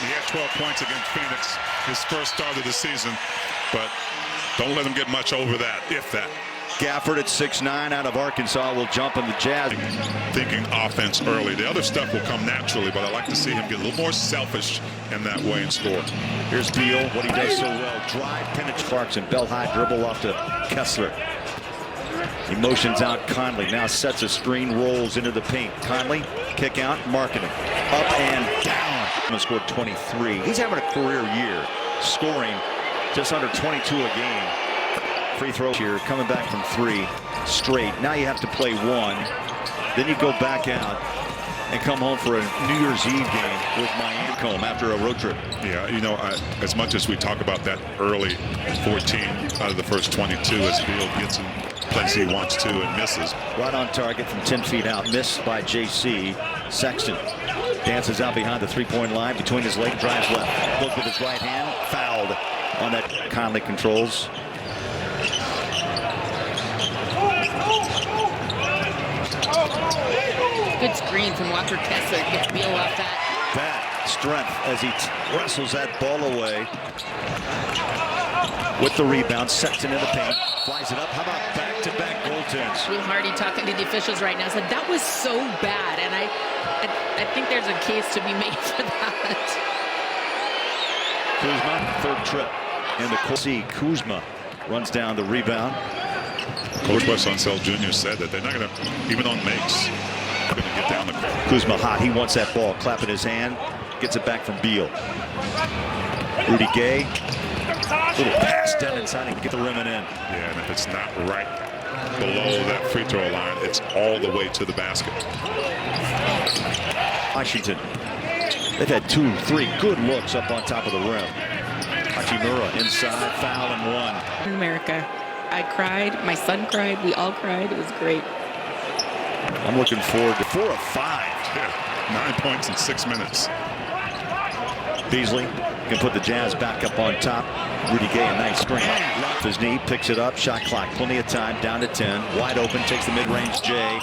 He had 12 points against Phoenix his first start of the season, but don't let him get much over that, if that. Gafford at 6'9" out of Arkansas will jump in the Jazz. Thinking offense early. The other stuff will come naturally, but I like to see him get a little more selfish in that way and score. Here's Beal, what he does so well. Drive, penetrate Clarkson, bell high dribble off to Kessler. He motions out Conley, now sets a screen, rolls into the paint. Conley, kick out, Markkanen. Up and down. Scored 23. He's having a career year, scoring just under 22 a game. Free throw here, coming back from 3 straight. Now you have to play 1. Then you go back out and come home for a New Year's Eve game with Miami home after a road trip. Yeah, you know, as much as we talk about that early 14 out of the first 22, as Beal gets in place he wants to and misses. Right on target from 10 feet out. Missed by J.C. Sexton dances out behind the three-point line. Between his leg, drives left. Look with his right hand. Fouled on that. Conley controls. Good screen from Walker Kessler. Gets Beal off that. That strength as he wrestles that ball away. With the rebound, Sexton in the paint. Flies it up. How about back-to-back goaltends? Will Hardy talking to the officials right now said that was so bad, and I think there's a case to be made for that. Kuzma, third trip in the court. See, Kuzma runs down the rebound. Coach Wes Unseld Jr. said that they're not going to, even on makes, they're going to get down the court. Kuzma hot. He wants that ball. Clapping his hand. Gets it back from Beal. Rudy Gay. Little pass down inside and get the rim and in. Yeah, and if it's not right below that free throw line, it's all the way to the basket. Washington. They've had 2, 3 good looks up on top of the rim. Hachimura inside, foul and 1. In America, I cried. My son cried. We all cried. It was great. I'm looking forward to 4 of 5. Yeah, 9 points in 6 minutes. Beasley can put the Jazz back up on top. Rudy Gay, a nice screen. Off his knee, picks it up. Shot clock, plenty of time. Down to 10. Wide open, takes the mid-range J.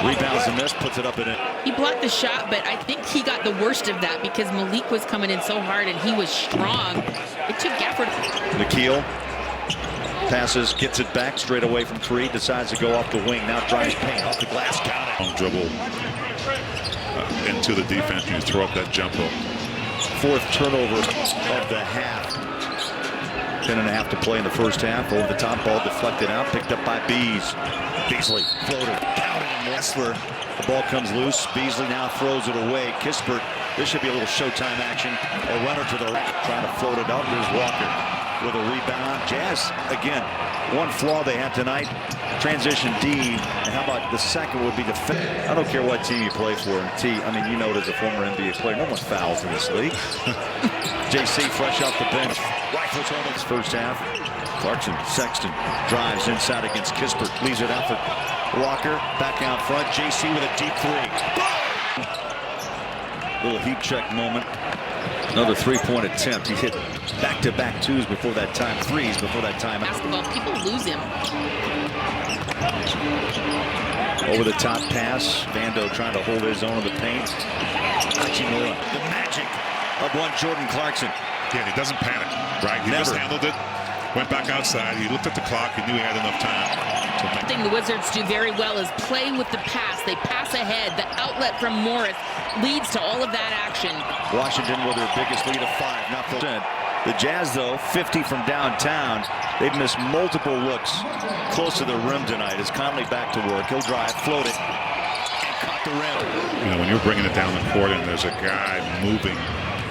Rebounds the miss, puts it up and in. He blocked the shot, but I think he got the worst of that because Malik was coming in so hard and he was strong. It took Gafford. Nikhil passes, gets it back straight away from 3. Decides to go off the wing. Now drives paint off the glass. Count it. Dribble into the defense. You throw up that jumper. 4th turnover of the half. 10.5 to play in the first half. Over the top, ball deflected out, picked up by Beasley floater, counted and Wrestler. The ball comes loose. Beasley now throws it away. Kispert. This should be a little showtime action. A runner to the right, trying to float it out. Here's Walker with a rebound. Jazz again. One flaw they had tonight. Transition D. And how about the second would be the fifth? I don't care what team you play for. And T, I mean, you know it as a former NBA player. No one fouls in this league. JC fresh off the bench. Rifles home in his first half. Clarkson, Sexton drives inside against Kispert. Leaves it out for Walker. Back out front. JC with a deep 3. Little heat check moment. Another 3-point attempt. He hit back-to-back 2s before that time. 3s before that time. Basketball, people lose him. Over the top pass. Vando trying to hold his own in the paint. Hachimura. The magic of one Jordan Clarkson. Yeah, he doesn't panic, right? He just handled it, went back outside. He looked at the clock. He knew he had enough time to make. The thing the Wizards do very well is play with the pass. They pass ahead. The outlet from Morris leads to all of that action. Washington with their biggest lead of 5, not for 10. The Jazz, though, 50 from downtown. They've missed multiple looks close to the rim tonight. As Conley back to work, he'll drive, float it, and caught the rim. You know, when you're bringing it down the court and there's a guy moving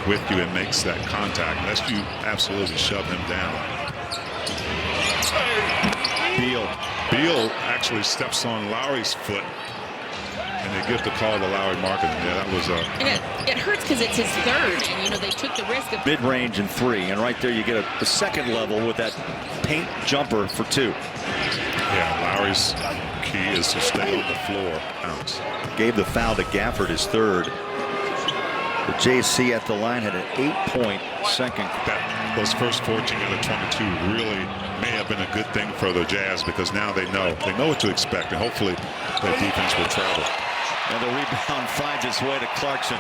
with you and makes that contact, unless you absolutely shove him down. Beal actually steps on Lowry's foot, and they give the call to Lauri Markkanen. Yeah, that was and it hurts because it's his 3rd, and you know they took the risk of mid-range and 3, and right there you get a second level with that paint jumper for 2. Yeah, Lowry's key is to stay on the floor. Bounce. Gave the foul to Gafford, his 3rd. The JC at the line had an 8-point second. Those first 14 out of 22 really may have been a good thing for the Jazz because now they know what to expect, and hopefully their defense will travel. And the rebound finds its way to Clarkson.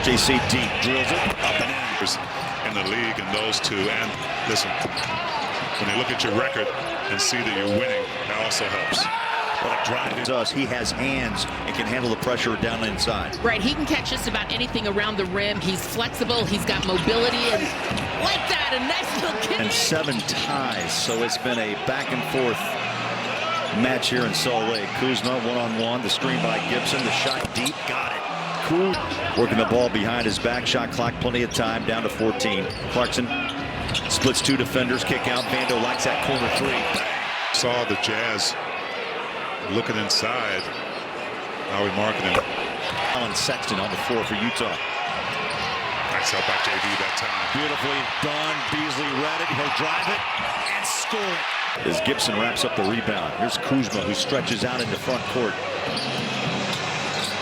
JC deep, drills it, up and in. In the league, and those two. And listen, when you look at your record and see that you're winning, that also helps. What a drive it does. He has hands and can handle the pressure down inside. Right, he can catch just about anything around the rim. He's flexible, he's got mobility, and like that, a nice little kick. And 7 ties, so it's been a back and forth match here in Salt Lake. Kuzma one-on-one, the screen by Gibson, the shot deep, got it. Working the ball behind his back, shot clock, plenty of time, down to 14. Clarkson splits 2 defenders, kick out. Vando likes that corner 3. Saw the Jazz looking inside. How we marking him. Alan Sexton on the floor for Utah. Nice help by JV that time. Beautifully done. Beasley read it. He'll drive it and score it. As Gibson wraps up the rebound. Here's Kuzma, who stretches out into front court.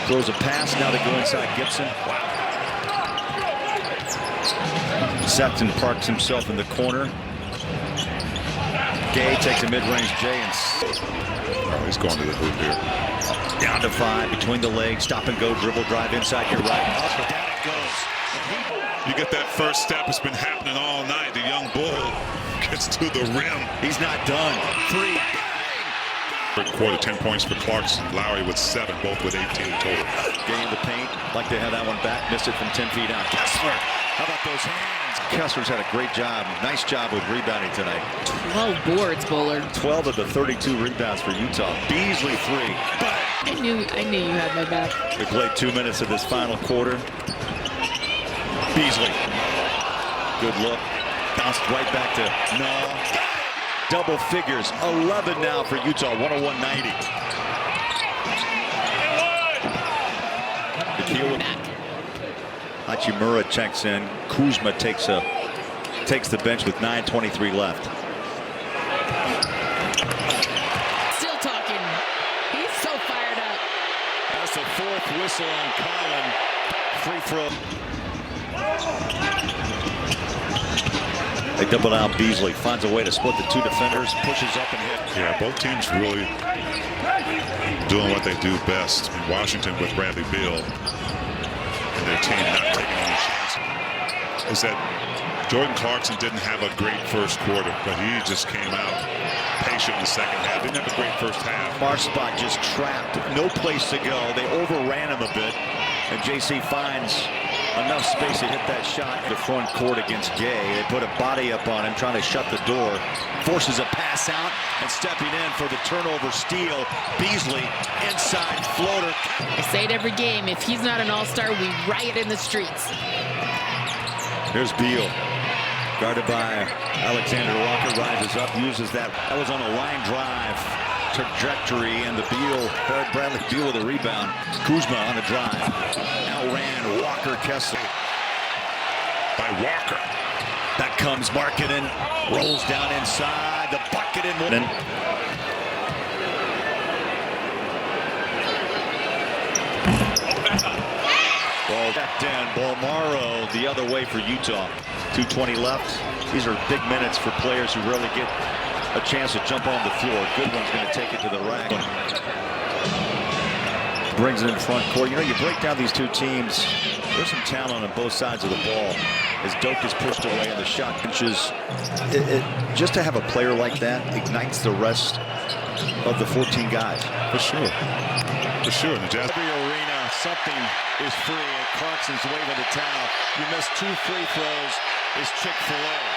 Throws a pass, now they go inside Gibson. Wow. Sexton parks himself in the corner. Gay takes a mid-range J and he's going to the hoop here. Down to 5, between the legs, stop and go, dribble, drive inside your right. Up, down it goes. You get that first step, it's been happening all night. The young bull gets to the rim. He's not done. 3. Third quarter, 10 points for Clarkson. Lowry with 7, both with 18 total. Getting the paint, like to have that one back, missed it from 10 feet out. Kessler, how about those hands? Kessler's had a great job, nice job with rebounding tonight. 12 boards, Bullard. 12 of the 32 rebounds for Utah. Beasley 3. I knew you had my back. We played 2 minutes of this final quarter. Beasley, good look, bounced right back to no. Double figures, 11 now for Utah, 101-90. Hachimura checks in. Kuzma takes the bench with 9:23 left. Still talking. He's so fired up. That's the 4th whistle on Collin. Free throw. They double out Beasley, finds a way to split the 2 defenders, pushes up and hit. Yeah, both teams really doing what they do best. I mean, Washington with Bradley Beal and their team not taking any chances. Is that Jordan Clarkson didn't have a great first quarter, but he just came out patient in the second half. Didn't have a great first half. Bar spot just trapped, no place to go. They overran him a bit, and JC finds enough space to hit that shot to the front court against Gay. They put a body up on him, trying to shut the door. Forces a pass out, and stepping in for the turnover steal. Beasley, inside floater. I say it every game. If he's not an all-star, we riot in the streets. Here's Beal. Guarded by Alexander Walker, rises up, uses that. That was on a line drive trajectory, and the Bradley Beal with a rebound. Kuzma on the drive. Outran Walker Kessler. By Walker. That comes Markkanen, rolls down inside, the bucket in. Ball back down, Bolmaro the other way for Utah. 2:20 left. These are big minutes for players who rarely get a chance to jump on the floor. Goodwin's going to take it to the rack. Brings it in front court. You know, you break down these 2 teams, there's some talent on both sides of the ball. As Doak is pushed away in the shot benches, just to have a player like that ignites the rest of the 14 guys. For sure. For sure. The Jazz. Every arena, something is free, and Clarkson's waving the towel. You miss 2 free throws, is Chick-fil-A.